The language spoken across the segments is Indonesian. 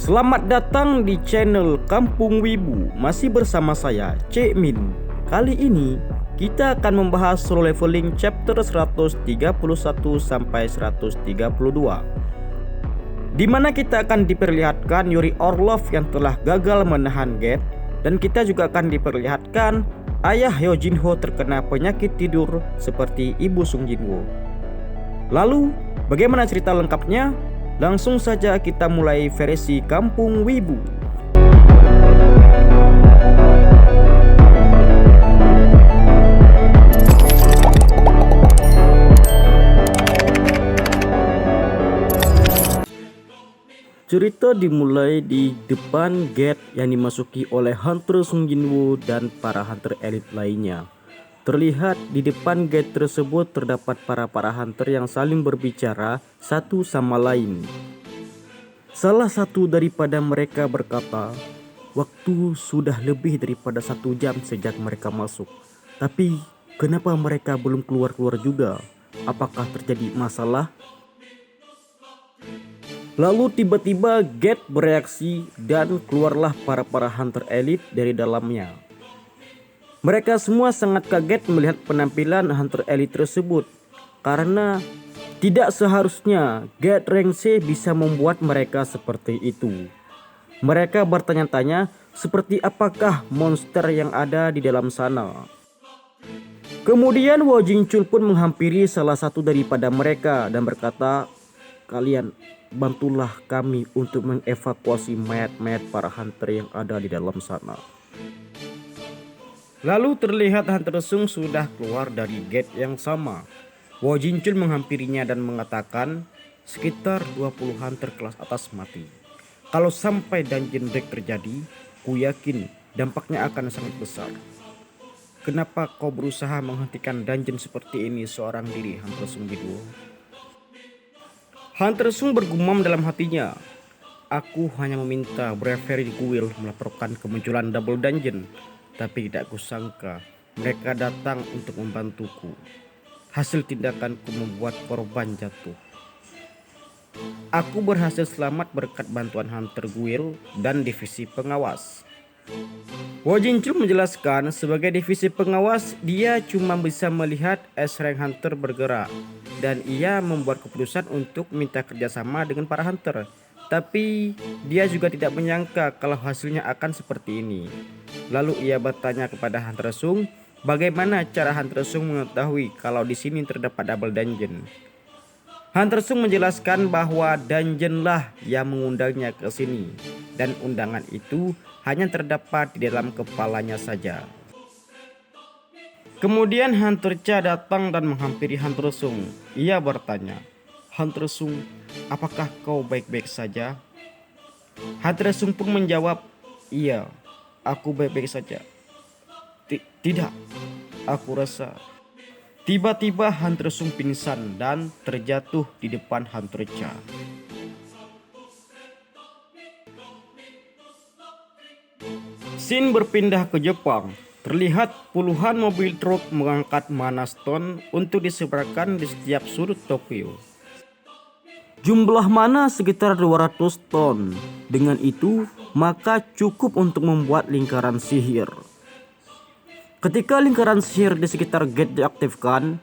Selamat datang di channel Kampung Wibu. Masih bersama saya, Cek Min. Kali ini kita akan membahas solo leveling chapter 131 sampai 132, di mana kita akan diperlihatkan Yuri Orlov yang telah gagal menahan Gate, dan kita juga akan diperlihatkan ayah Hyo Jin-ho terkena penyakit tidur seperti ibu Sung Jin-woo. Lalu, bagaimana cerita lengkapnya? Langsung saja kita mulai versi Kampung Wibu. Cerita dimulai di depan gate yang dimasuki oleh Hunter Sung Jin-woo dan para hunter elit lainnya. Terlihat di depan gate tersebut terdapat para hunter yang saling berbicara satu sama lain. Salah satu daripada mereka berkata, "Waktu sudah lebih daripada 1 jam sejak mereka masuk. Tapi kenapa mereka belum keluar-keluar juga? Apakah terjadi masalah?" Lalu tiba-tiba gate bereaksi dan keluarlah para hunter elit dari dalamnya. Mereka semua sangat kaget melihat penampilan hunter elit tersebut, karena tidak seharusnya Gate Rank C bisa membuat mereka seperti itu. Mereka bertanya-tanya seperti apakah monster yang ada di dalam sana. Kemudian Wo Jingchul pun menghampiri salah satu daripada mereka dan berkata, "Kalian bantulah kami untuk mengevakuasi mayat-mayat para hunter yang ada di dalam sana." Lalu terlihat Hunter Sung sudah keluar dari gate yang sama. Wo Jingchul menghampirinya dan mengatakan, "Sekitar 20 hunter kelas atas mati. Kalau sampai dungeon break terjadi, ku yakin dampaknya akan sangat besar. Kenapa kau berusaha menghentikan dungeon seperti ini seorang diri, Hunter Sung Jin-woo?" Hunter Sung bergumam dalam hatinya, "Aku hanya meminta Bravery Guild melaporkan kemunculan double dungeon. Tapi tidak kusangka mereka datang untuk membantuku. Hasil tindakanku membuat korban jatuh. Aku berhasil selamat berkat bantuan Hunter Guild dan divisi pengawas." Wo Jingchul menjelaskan, sebagai divisi pengawas dia cuma bisa melihat S-Rank Hunter bergerak, dan ia membuat keputusan untuk minta kerjasama dengan para hunter. Tapi dia juga tidak menyangka kalau hasilnya akan seperti ini. Lalu ia bertanya kepada Hunter Sung, bagaimana cara Hunter Sung mengetahui kalau di sini terdapat double dungeon. Hunter Sung menjelaskan bahwa dungeon lah yang mengundangnya ke sini, dan undangan itu hanya terdapat di dalam kepalanya saja. Kemudian Hunter Cha datang dan menghampiri Hunter Sung. Ia bertanya, "Hunter Sung, apakah kau baik-baik saja?" Hunter Sung pun menjawab, "Iya, aku baik-baik saja." Tidak, aku rasa." Tiba-tiba Hunter Sung pingsan dan terjatuh di depan Hunter Cha. Scene berpindah ke Jepang. Terlihat puluhan mobil truk mengangkat mana stone untuk disebarkan di setiap sudut Tokyo. Jumlah mana sekitar 200 ton. Dengan itu, maka cukup untuk membuat lingkaran sihir. Ketika lingkaran sihir di sekitar gate diaktifkan,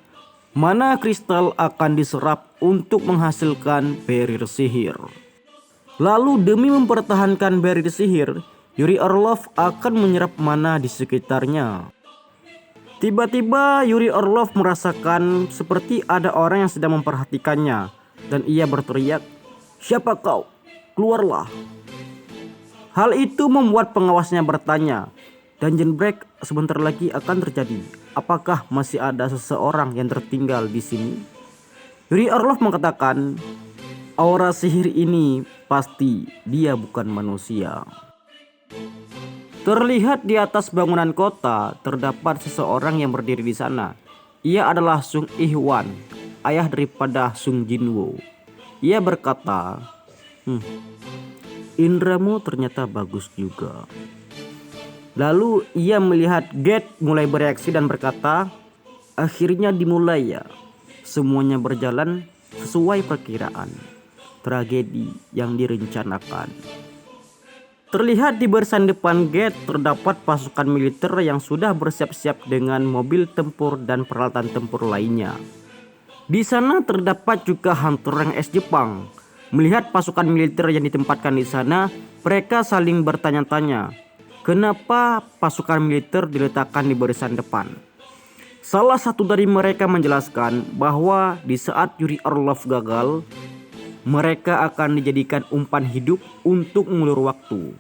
mana kristal akan diserap untuk menghasilkan barrier sihir. Lalu demi mempertahankan barrier sihir, Yuri Orlov akan menyerap mana di sekitarnya. Tiba-tiba Yuri Orlov merasakan seperti ada orang yang sedang memperhatikannya, dan ia berteriak, "Siapa kau? Keluarlah!" Hal itu membuat pengawasnya bertanya, "Dungeon break sebentar lagi akan terjadi. Apakah masih ada seseorang yang tertinggal di sini?" Yuri Orlov mengatakan, "Aura sihir ini pasti dia bukan manusia." Terlihat di atas bangunan kota terdapat seseorang yang berdiri di sana. Ia adalah Sung Ih-wan, ayah daripada Sung Jin-woo. Ia berkata, "Indramu ternyata bagus juga." Lalu ia melihat Gate mulai bereaksi dan berkata, "Akhirnya dimulai ya. Semuanya berjalan sesuai perkiraan. Tragedi yang direncanakan." Terlihat di barisan depan gate terdapat pasukan militer yang sudah bersiap-siap dengan mobil tempur dan peralatan tempur lainnya. Di sana terdapat juga Hunter rank S Jepang. Melihat pasukan militer yang ditempatkan di sana, mereka saling bertanya-tanya, kenapa pasukan militer diletakkan di barisan depan? Salah satu dari mereka menjelaskan bahwa di saat Yuri Orlov gagal, mereka akan dijadikan umpan hidup untuk mengulur waktu.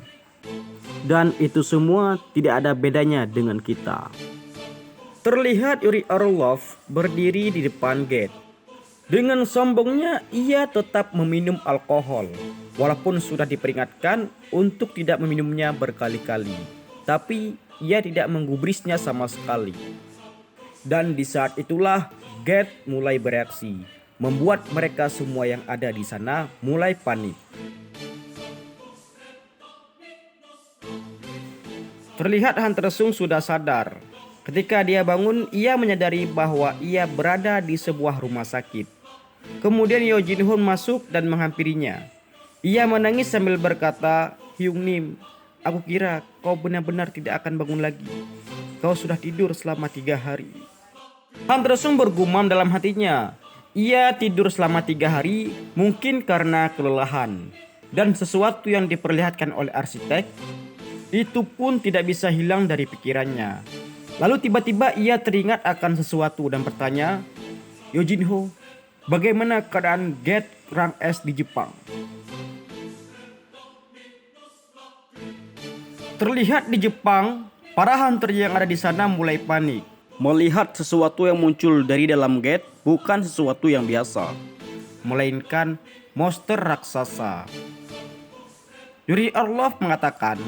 Dan itu semua tidak ada bedanya dengan kita. Terlihat Yuri Orlov berdiri di depan gate. Dengan sombongnya ia tetap meminum alkohol. Walaupun sudah diperingatkan untuk tidak meminumnya berkali-kali. Tapi ia tidak menggubrisnya sama sekali. Dan di saat itulah gate mulai bereaksi, membuat mereka semua yang ada di sana mulai panik. Terlihat Hunter Sung sudah sadar. Ketika dia bangun, ia menyadari bahwa ia berada di sebuah rumah sakit. Kemudian Yo Jin Ho masuk dan menghampirinya. Ia menangis sambil berkata, "Hyung Nim, aku kira kau benar-benar tidak akan bangun lagi. Kau sudah tidur selama 3 hari." Hunter Sung bergumam dalam hatinya. Ia tidur selama 3 hari mungkin karena kelelahan. Dan sesuatu yang diperlihatkan oleh arsitek itu pun tidak bisa hilang dari pikirannya. Lalu tiba-tiba ia teringat akan sesuatu dan bertanya, "Yo Jin Ho, bagaimana keadaan gate rank S di Jepang?" Terlihat di Jepang, para hunter yang ada di sana mulai panik. Melihat sesuatu yang muncul dari dalam gate bukan sesuatu yang biasa, melainkan monster raksasa. Yuri Orlov mengatakan,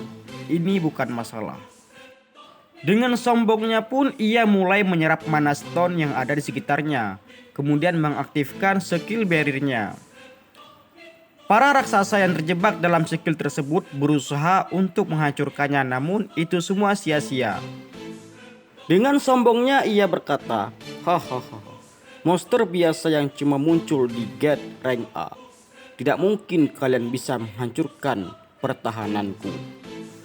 ini bukan masalah. Dengan sombongnya pun ia mulai menyerap mana stone yang ada di sekitarnya, kemudian mengaktifkan skill barrier-nya. Para raksasa yang terjebak dalam skill tersebut berusaha untuk menghancurkannya, namun itu semua sia-sia. Dengan sombongnya ia berkata, "Hahaha, monster biasa yang cuma muncul di gate rank A. Tidak mungkin kalian bisa menghancurkan pertahananku."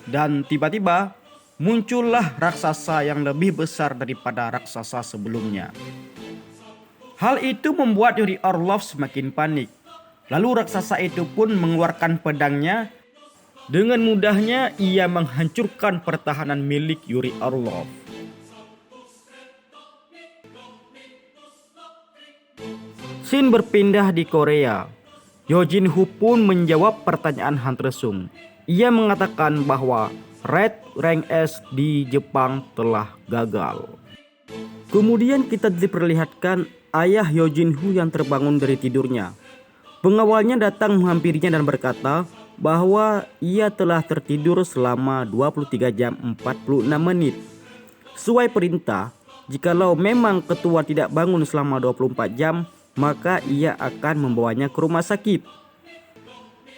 Dan tiba-tiba muncullah raksasa yang lebih besar daripada raksasa sebelumnya. Hal itu membuat Yuri Orlov semakin panik. Lalu raksasa itu pun mengeluarkan pedangnya. Dengan mudahnya ia menghancurkan pertahanan milik Yuri Orlov. Scene berpindah di Korea. Yo Jin Ho pun menjawab pertanyaan Hunter Sung. Ia mengatakan bahwa Red Rank S di Jepang telah gagal. Kemudian kita diperlihatkan ayah Yo Jin Ho yang terbangun dari tidurnya. Pengawalnya datang menghampirinya dan berkata bahwa ia telah tertidur selama 23 jam 46 menit. Sesuai perintah, jikalau memang ketua tidak bangun selama 24 jam, maka ia akan membawanya ke rumah sakit.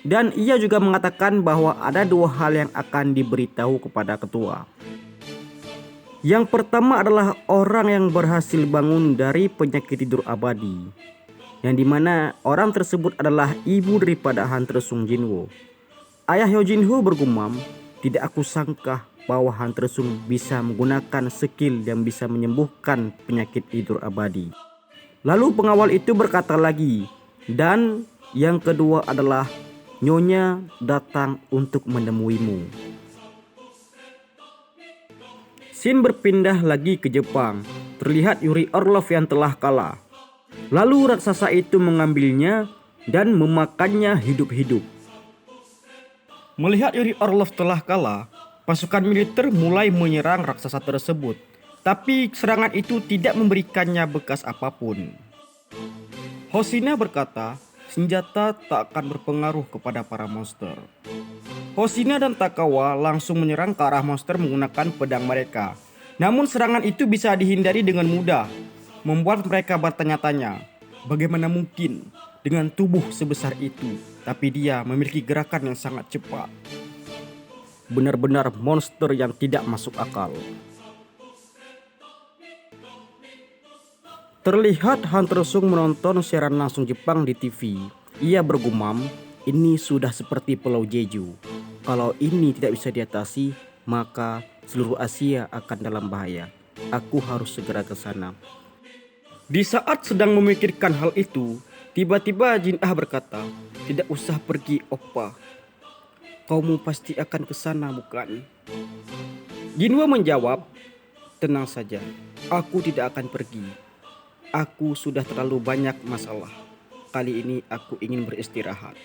Dan ia juga mengatakan bahwa ada 2 hal yang akan diberitahu kepada ketua. Yang pertama adalah orang yang berhasil bangun dari penyakit tidur abadi, yang dimana orang tersebut adalah ibu daripada Hunter Sung Jinwoo. Ayah Yo Jin Ho bergumam, "Tidak aku sangka bahwa Hunter Sung bisa menggunakan skill yang bisa menyembuhkan penyakit tidur abadi." Lalu pengawal itu berkata lagi, "Dan yang kedua adalah Nyonya datang untuk menemuimu." Scene berpindah lagi ke Jepang. Terlihat Yuri Orlov yang telah kalah. Lalu raksasa itu mengambilnya dan memakannya hidup-hidup. Melihat Yuri Orlov telah kalah, pasukan militer mulai menyerang raksasa tersebut. Tapi serangan itu tidak memberikannya bekas apapun. Hoshina berkata, senjata tak akan berpengaruh kepada para monster. Hoshina dan Takawa langsung menyerang ke arah monster menggunakan pedang mereka. Namun serangan itu bisa dihindari dengan mudah, membuat mereka bertanya-tanya, bagaimana mungkin dengan tubuh sebesar itu, tapi dia memiliki gerakan yang sangat cepat. Benar-benar monster yang tidak masuk akal. Terlihat Hunter Sung menonton siaran langsung Jepang di TV. Ia bergumam, ini sudah seperti Pulau Jeju. Kalau ini tidak bisa diatasi, maka seluruh Asia akan dalam bahaya. Aku harus segera ke sana. Di saat sedang memikirkan hal itu, tiba-tiba Jin Ah berkata, "Tidak usah pergi, Oppa. Kaumu pasti akan ke sana, bukan?" Jinwo menjawab, "Tenang saja, aku tidak akan pergi. Aku sudah terlalu banyak masalah. Kali ini aku ingin beristirahat."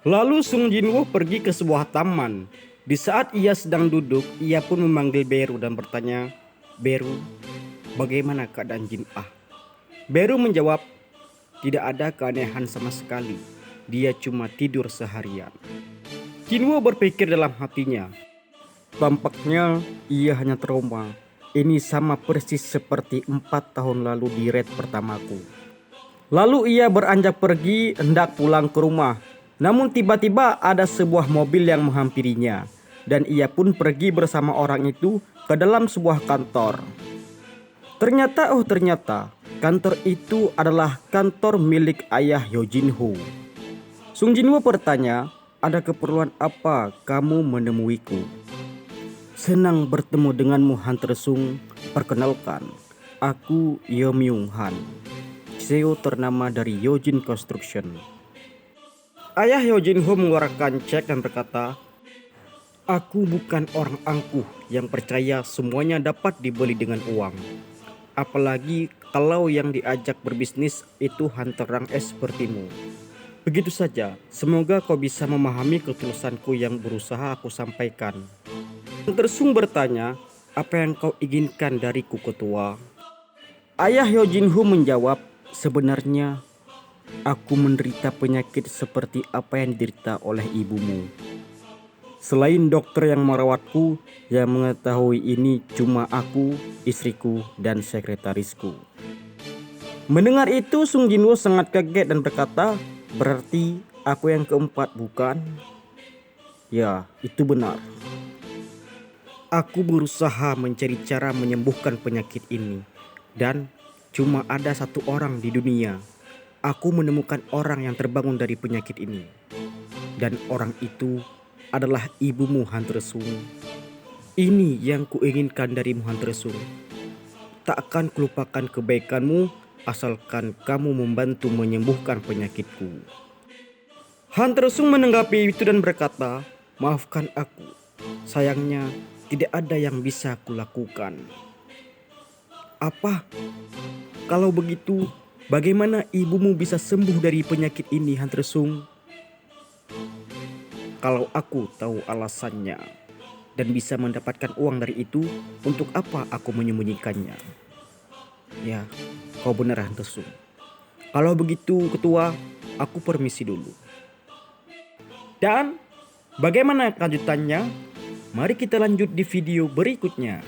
Lalu Sung Jinwo pergi ke sebuah taman. Di saat ia sedang duduk, ia pun memanggil Beru dan bertanya, "Beru, bagaimana keadaan Jin Ah?" Beru menjawab, "Tidak ada keanehan sama sekali. Dia cuma tidur seharian." Jinwo berpikir dalam hatinya, tampaknya ia hanya trauma. Ini sama persis seperti 4 tahun lalu di raid pertamaku. Lalu ia beranjak pergi hendak pulang ke rumah. Namun tiba-tiba ada sebuah mobil yang menghampirinya. Dan ia pun pergi bersama orang itu ke dalam sebuah kantor. Ternyata kantor itu adalah kantor milik ayah Yojinho. Sung Jinwo bertanya, "Ada keperluan apa kamu menemuiku?" "Senang bertemu denganmu, Hunter Sung. Perkenalkan, aku Yo Myung Han, CEO ternama dari Yojin Construction." Ayah Yojinho mengeluarkan cek dan berkata, "Aku bukan orang angkuh yang percaya semuanya dapat dibeli dengan uang. Apalagi kalau yang diajak berbisnis itu hunter rank S sepertimu. Begitu saja, semoga kau bisa memahami ketulusanku yang berusaha aku sampaikan." Hunter Sung bertanya, "Apa yang kau inginkan dariku, ketua?" Ayah Yojinho menjawab, "Sebenarnya aku menderita penyakit seperti apa yang diderita oleh ibumu. Selain dokter yang merawatku, yang mengetahui ini cuma aku, istriku, dan sekretarisku." Mendengar itu, Sung Jinwo sangat kaget dan berkata, "Berarti aku yang keempat, bukan?" "Ya, itu benar. Aku berusaha mencari cara menyembuhkan penyakit ini. Dan cuma ada satu orang di dunia. Aku menemukan orang yang terbangun dari penyakit ini. Dan orang itu adalah ibumu, Hunter Sung. Ini yang kuinginkan darimu, Hunter Sung. Tak akan kulupakan kebaikanmu asalkan kamu membantu menyembuhkan penyakitku." Hunter Sung menanggapi itu dan berkata, "Maafkan aku. Sayangnya tidak ada yang bisa kulakukan." "Apa? Kalau begitu, bagaimana ibumu bisa sembuh dari penyakit ini, Hunter Sung?" "Kalau aku tahu alasannya dan bisa mendapatkan uang dari itu, untuk apa aku menyembunyikannya?" "Ya, kau benar, Hunter Sung. Kalau begitu, ketua, aku permisi dulu." Dan bagaimana kelanjutannya? Mari kita lanjut di video berikutnya.